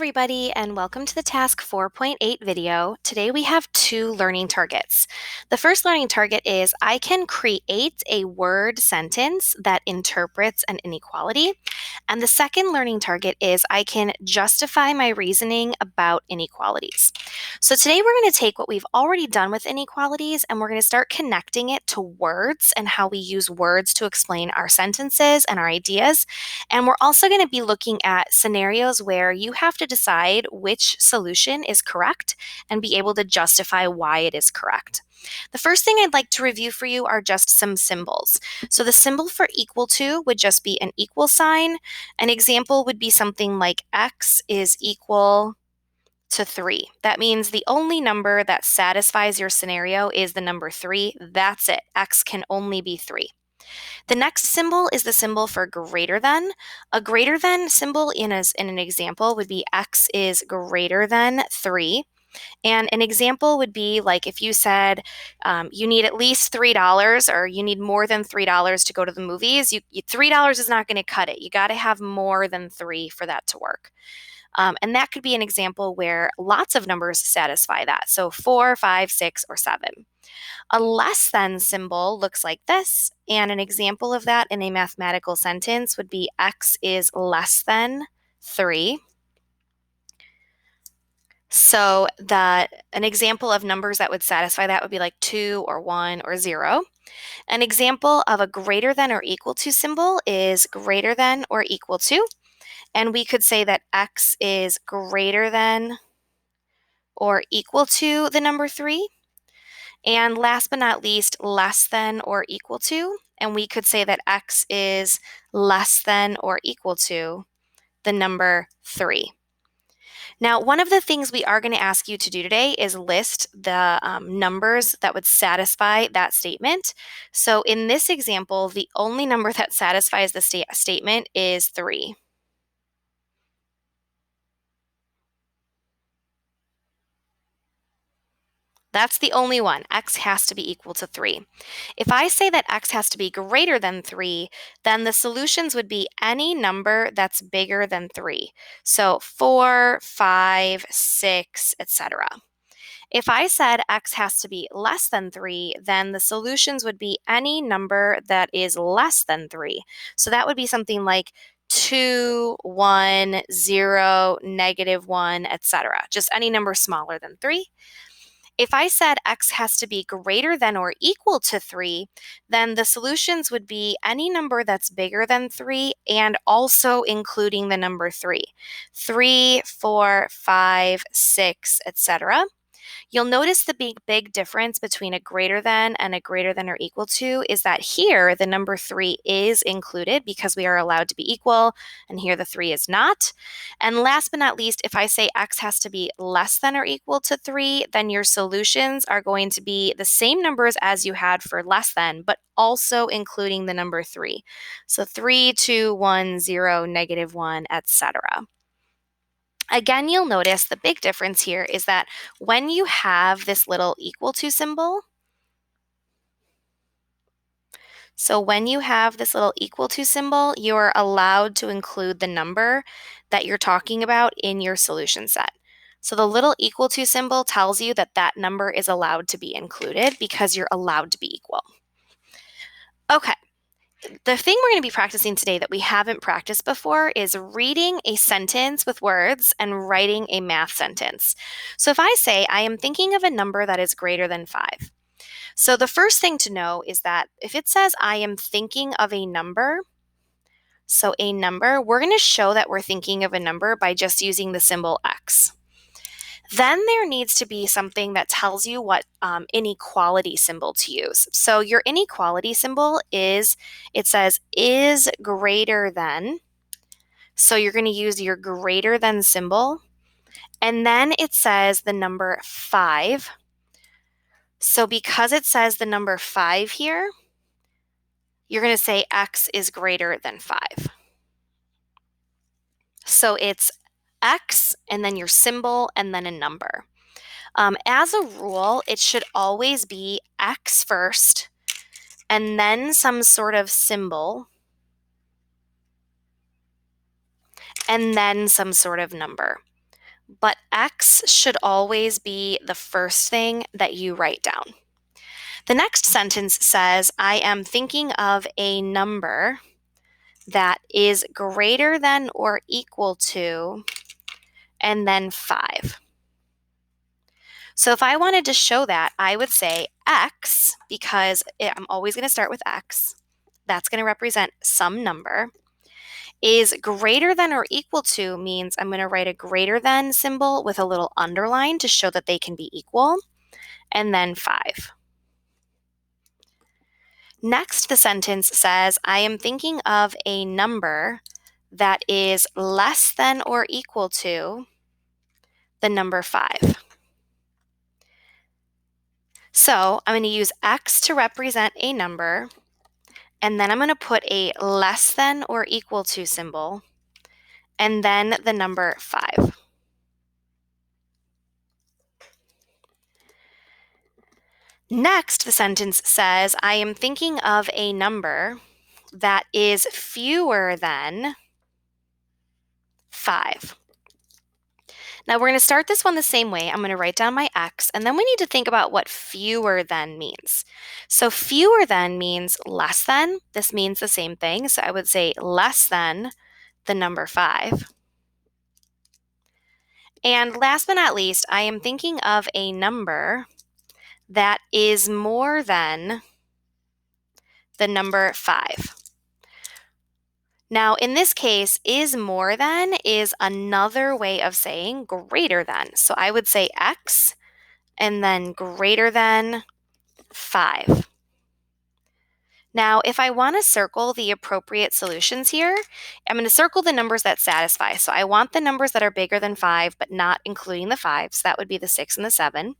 everybody, and welcome to the Task 4.8 video. Today we have two learning targets. The first learning target is I can create a word sentence that interprets an inequality. And the second learning target is I can justify my reasoning about inequalities. So today we're going to take what we've already done with inequalities and we're going to start connecting it to words and how we use words to explain our sentences and our ideas. And we're also going to be looking at scenarios where you have to decide which solution is correct and be able to justify why it is correct. The first thing I'd like to review for you are just some symbols. So the symbol for equal to would just be an equal sign. An example would be something like x is equal to 3. That means the only number that satisfies your scenario is the number 3. That's it. X can only be 3. The next symbol is the symbol for greater than. A greater than symbol in an example would be x is greater than 3. And an example would be like if you said you need at least $3 or you need more than $3 to go to the movies, $3 is not going to cut it. You got to have more than 3 for that to work. And that could be an example where lots of numbers satisfy that. So 4, 5, 6, or 7. A less than symbol looks like this, and an example of that in a mathematical sentence would be x is less than 3. So an example of numbers that would satisfy that would be like 2 or 1 or 0. An example of a greater than or equal to symbol is greater than or equal to, and we could say that x is greater than or equal to the number 3. And last but not least, less than or equal to. And we could say that x is less than or equal to the number 3. Now, one of the things we are going to ask you to do today is list the numbers that would satisfy that statement. So in this example, the only number that satisfies the statement is 3. That's the only one. X has to be equal to 3. If I say that x has to be greater than 3, then the solutions would be any number that's bigger than 3. So 4, 5, 6, etc. If I said x has to be less than 3, then the solutions would be any number that is less than 3. So that would be something like 2, 1, 0, -1, etc. Just any number smaller than 3. If I said x has to be greater than or equal to 3, then the solutions would be any number that's bigger than 3 and also including the number 3. 3, 4, 5, 6, etc. You'll notice the big difference between a greater than and a greater than or equal to is that here the number 3 is included because we are allowed to be equal, and here the 3 is not. And last but not least, if I say x has to be less than or equal to 3, then your solutions are going to be the same numbers as you had for less than, but also including the number 3. So 3, 2, 1, 0, -1, etc. Again, you'll notice the big difference here is that when you have this little equal to symbol, you are allowed to include the number that you're talking about in your solution set. So the little equal to symbol tells you that that number is allowed to be included because you're allowed to be equal. Okay. The thing we're going to be practicing today that we haven't practiced before is reading a sentence with words and writing a math sentence. So if I say, I am thinking of a number that is greater than 5. So the first thing to know is that if it says I am thinking of a number, we're going to show that we're thinking of a number by just using the symbol x. Then there needs to be something that tells you what inequality symbol to use. So your inequality symbol it says is greater than. So you're going to use your greater than symbol. And then it says the number 5. So because it says the number 5 here, you're going to say x is greater than 5. So it's x and then your symbol and then a number. As a rule, it should always be x first, and then some sort of symbol, and then some sort of number. but X should always be the first thing that you write down. The next sentence says, I am thinking of a number that is greater than or equal to, and then 5. So if I wanted to show that, I would say X, because I'm always going to start with X. That's going to represent some number. Is greater than or equal to means I'm going to write a greater than symbol with a little underline to show that they can be equal, and then 5. Next, the sentence says, I am thinking of a number that is less than or equal to the number 5. So I'm going to use X to represent a number, and then I'm going to put a less than or equal to symbol, and then the number 5. Next, the sentence says, I am thinking of a number that is fewer than 5. Now we're going to start this one the same way. I'm going to write down my X, and then we need to think about what fewer than means. So fewer than means less than. This means the same thing. So I would say less than the number 5. And last but not least, I am thinking of a number that is more than the number 5. Now, in this case, is more than is another way of saying greater than. So I would say X and then greater than 5. Now, if I want to circle the appropriate solutions here, I'm going to circle the numbers that satisfy. So I want the numbers that are bigger than 5, but not including the 5. So that would be the 6 and the 7.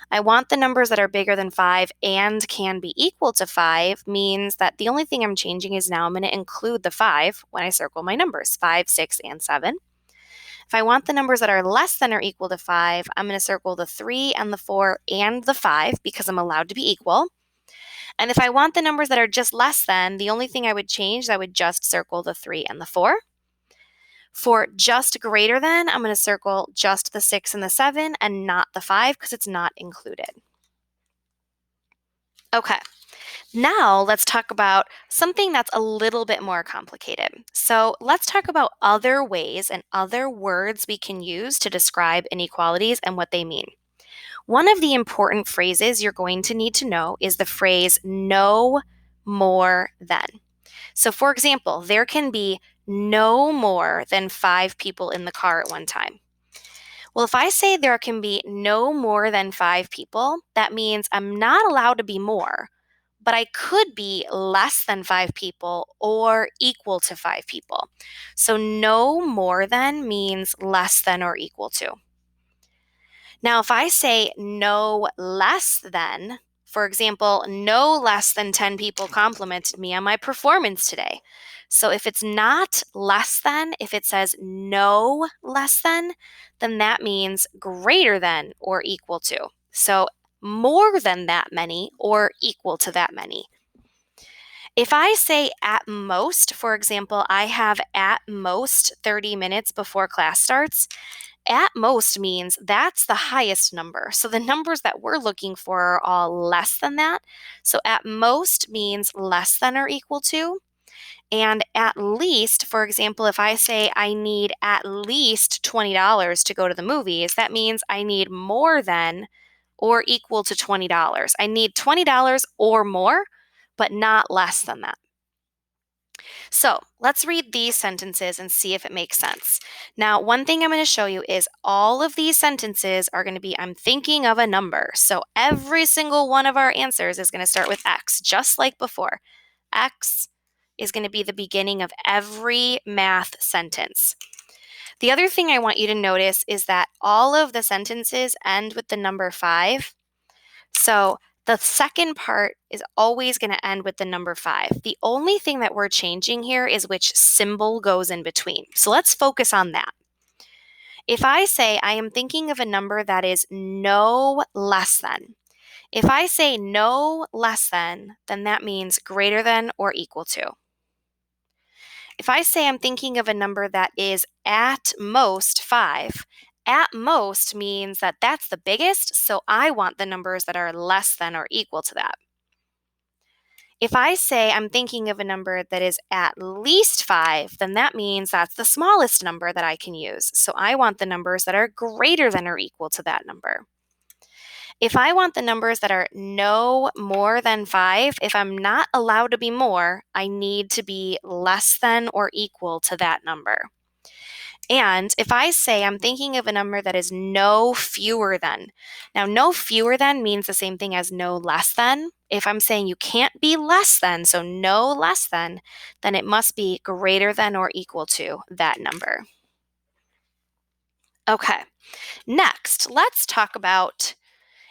I want the numbers that are bigger than 5 and can be equal to 5, means that the only thing I'm changing is now I'm going to include the 5 when I circle my numbers, 5, 6, and 7. If I want the numbers that are less than or equal to 5, I'm going to circle the 3 and the 4 and the 5 because I'm allowed to be equal. And if I want the numbers that are just less than, the only thing I would change is I would just circle the 3 and the 4. For just greater than, I'm going to circle just the 6 and the 7 and not the 5 because it's not included. Okay, now let's talk about something that's a little bit more complicated. So let's talk about other ways and other words we can use to describe inequalities and what they mean. One of the important phrases you're going to need to know is the phrase no more than. So for example, there can be no more than 5 people in the car at one time. Well, if I say there can be no more than 5 people, that means I'm not allowed to be more, but I could be less than 5 people or equal to 5 people. So no more than means less than or equal to. Now, if I say no less than, for example, no less than 10 people complimented me on my performance today. So if it's not less than, if it says no less than, then that means greater than or equal to. So more than that many or equal to that many. If I say at most, for example, I have at most 30 minutes before class starts, at most means that's the highest number. So the numbers that we're looking for are all less than that. So at most means less than or equal to. And at least, for example, if I say I need at least $20 to go to the movies, that means I need more than or equal to $20. I need $20 or more, but not less than that. So let's read these sentences and see if it makes sense. Now, one thing I'm going to show you is all of these sentences are going to be, I'm thinking of a number. So every single one of our answers is going to start with X, just like before. X is going to be the beginning of every math sentence. The other thing I want you to notice is that all of the sentences end with the number 5. So the second part is always going to end with the number 5. The only thing that we're changing here is which symbol goes in between. So let's focus on that. If I say I am thinking of a number that is no less than, if I say no less than, then that means greater than or equal to. If I say I'm thinking of a number that is at most 5, at most means that that's the biggest, so I want the numbers that are less than or equal to that. If I say I'm thinking of a number that is at least 5, then that means that's the smallest number that I can use. So I want the numbers that are greater than or equal to that number. If I want the numbers that are no more than 5, if I'm not allowed to be more, I need to be less than or equal to that number. And if I say I'm thinking of a number that is no fewer than, now no fewer than means the same thing as no less than. If I'm saying you can't be less than, so no less than, then it must be greater than or equal to that number. Okay, next, let's talk about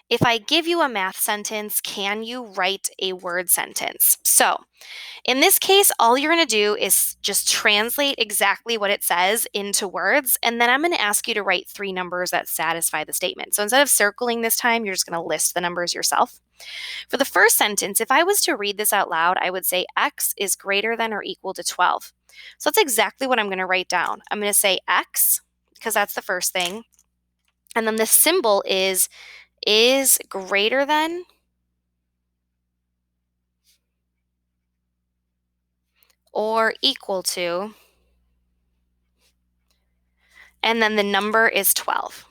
if I give you a math sentence, can you write a word sentence? So in this case, all you're going to do is just translate exactly what it says into words, and then I'm going to ask you to write 3 numbers that satisfy the statement. So instead of circling this time, you're just going to list the numbers yourself. For the first sentence, if I was to read this out loud, I would say x is greater than or equal to 12. So that's exactly what I'm going to write down. I'm going to say x, because that's the first thing. And then the symbol is greater than or equal to, and then the number is 12.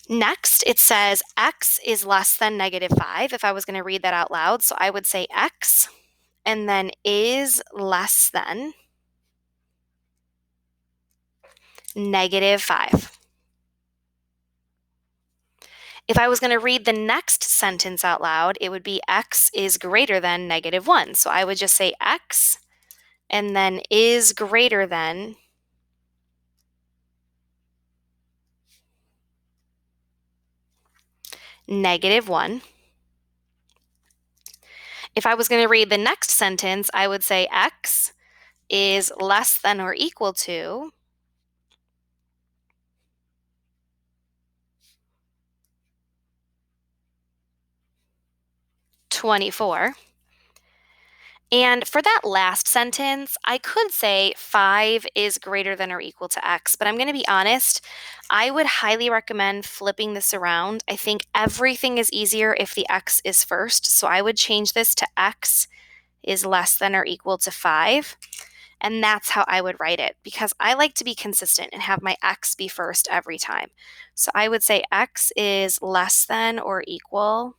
Next, it says x is less than negative 5, if I was going to read that out loud. So I would say x, and then is less than negative 5. If I was going to read the next sentence out loud, it would be x is greater than negative 1. So I would just say x, and then is greater than negative 1. If I was going to read the next sentence, I would say x is less than or equal to 24. And for that last sentence, I could say 5 is greater than or equal to x, but I'm going to be honest, I would highly recommend flipping this around. I think everything is easier if the x is first, so I would change this to x is less than or equal to 5, and that's how I would write it, because I like to be consistent and have my x be first every time. So I would say x is less than or equal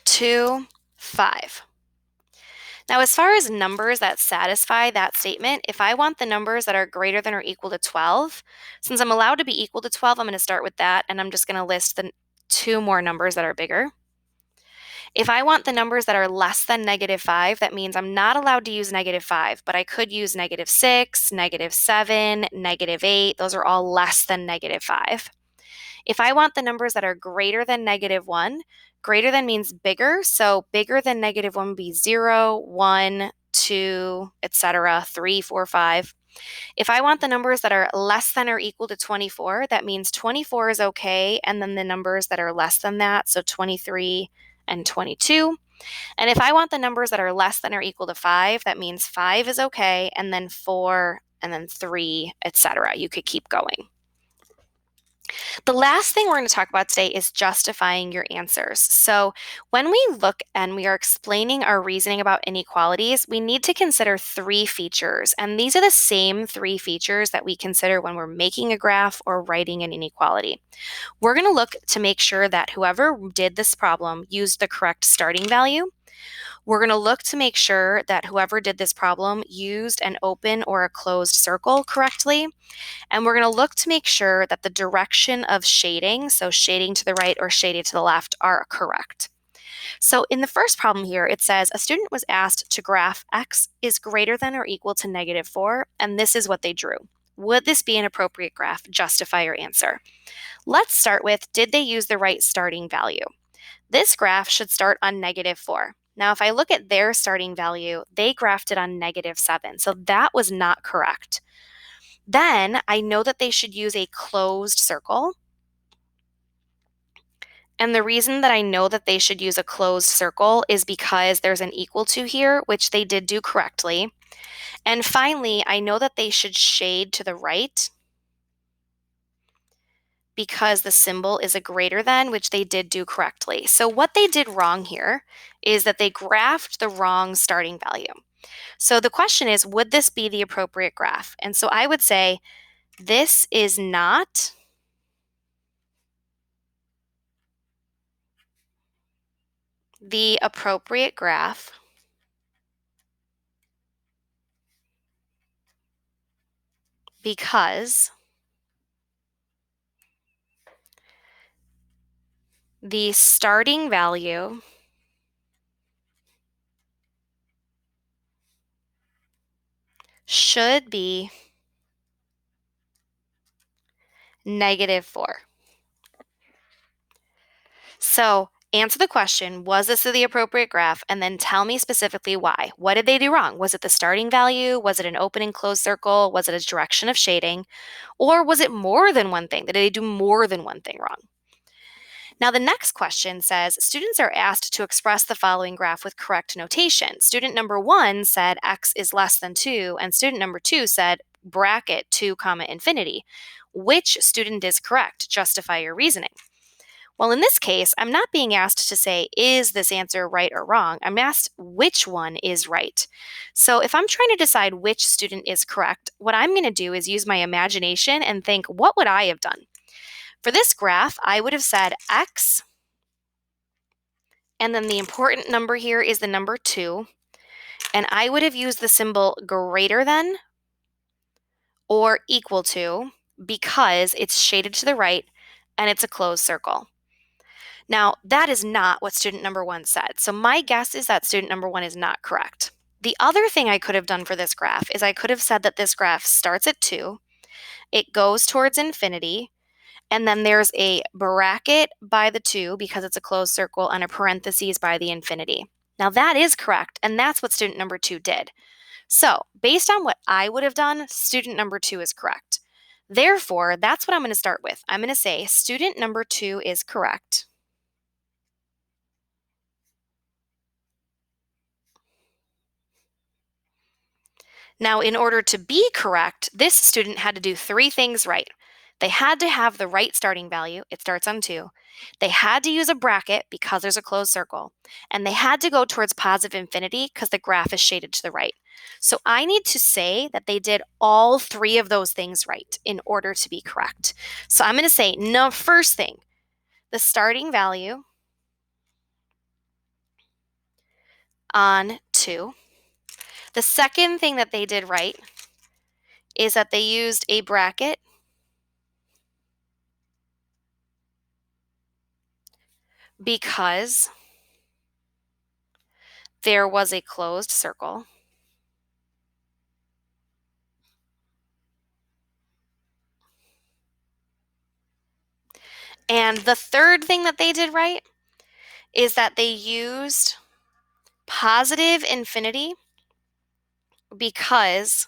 to 5. Now, as far as numbers that satisfy that statement, if I want the numbers that are greater than or equal to 12, since I'm allowed to be equal to 12, I'm going to start with that, and I'm just going to list the 2 more numbers that are bigger. If I want the numbers that are less than negative 5, that means I'm not allowed to use negative 5, but I could use negative 6, negative 7, negative 8. Those are all less than negative 5. If I want the numbers that are greater than negative 1, greater than means bigger, so bigger than negative 1 would be 0, 1, 2, etc., 3, 4, 5. If I want the numbers that are less than or equal to 24, that means 24 is okay, and then the numbers that are less than that, so 23 and 22. And if I want the numbers that are less than or equal to 5, that means 5 is okay, and then 4, and then 3, etc. You could keep going. The last thing we're going to talk about today is justifying your answers. So when we look and we are explaining our reasoning about inequalities, we need to consider 3 features. And these are the same 3 features that we consider when we're making a graph or writing an inequality. We're going to look to make sure that whoever did this problem used the correct starting value. We're going to look to make sure that whoever did this problem used an open or a closed circle correctly. And we're going to look to make sure that the direction of shading, so shading to the right or shading to the left, are correct. So in the first problem here, it says a student was asked to graph x is greater than or equal to negative 4, and this is what they drew. Would this be an appropriate graph? Justify your answer. Let's start with, did they use the right starting value? This graph should start on negative 4. Now, if I look at their starting value, they graphed it on negative 7, so that was not correct. Then I know that they should use a closed circle. And the reason that I know that they should use a closed circle is because there's an equal to here, which they did do correctly. And finally, I know that they should shade to the right because the symbol is a greater than, which they did do correctly. So what they did wrong here is that they graphed the wrong starting value. So the question is, would this be the appropriate graph? And so I would say this is not the appropriate graph because the starting value should be -4. So answer the question, was this the appropriate graph? And then tell me specifically why. What did they do wrong? Was it the starting value? Was it an open and closed circle? Was it a direction of shading? Or was it more than one thing? Did they do more than one thing wrong? Now, the next question says students are asked to express the following graph with correct notation. Student number 1 said x is less than 2, and student number 2 said bracket 2 comma infinity. Which student is correct? Justify your reasoning. Well, in this case, I'm not being asked to say, is this answer right or wrong? I'm asked which one is right. So if I'm trying to decide which student is correct, what I'm going to do is use my imagination and think, what would I have done? For this graph, I would have said x, and then the important number here is the number 2, and I would have used the symbol greater than or equal to because it's shaded to the right and it's a closed circle. Now, that is not what student number 1 said. So my guess is that student number 1 is not correct. The other thing I could have done for this graph is I could have said that this graph starts at 2, it goes towards infinity, and then there's a bracket by the 2 because it's a closed circle and a parentheses by the infinity. Now that is correct, and that's what student number 2 did. So based on what I would have done, student number 2 is correct. Therefore, that's what I'm going to start with. I'm going to say student number 2 is correct. Now, in order to be correct, this student had to do 3 things right. They had to have the right starting value, it starts on 2. They had to use a bracket because there's a closed circle. And they had to go towards positive infinity because the graph is shaded to the right. So I need to say that they did all 3 of those things right in order to be correct. So I'm going to say, no, first thing, the starting value on 2. The second thing that they did right is that they used a bracket because there was a closed circle. And the third thing that they did right is that they used positive infinity because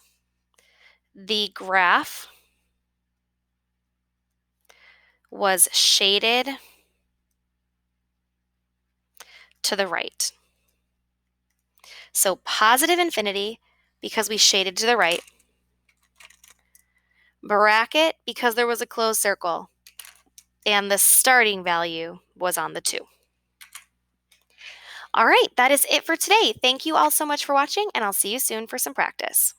the graph was shaded to the right. So positive infinity because we shaded to the right. Bracket because there was a closed circle. And the starting value was on the 2. All right, that is it for today. Thank you all so much for watching, and I'll see you soon for some practice.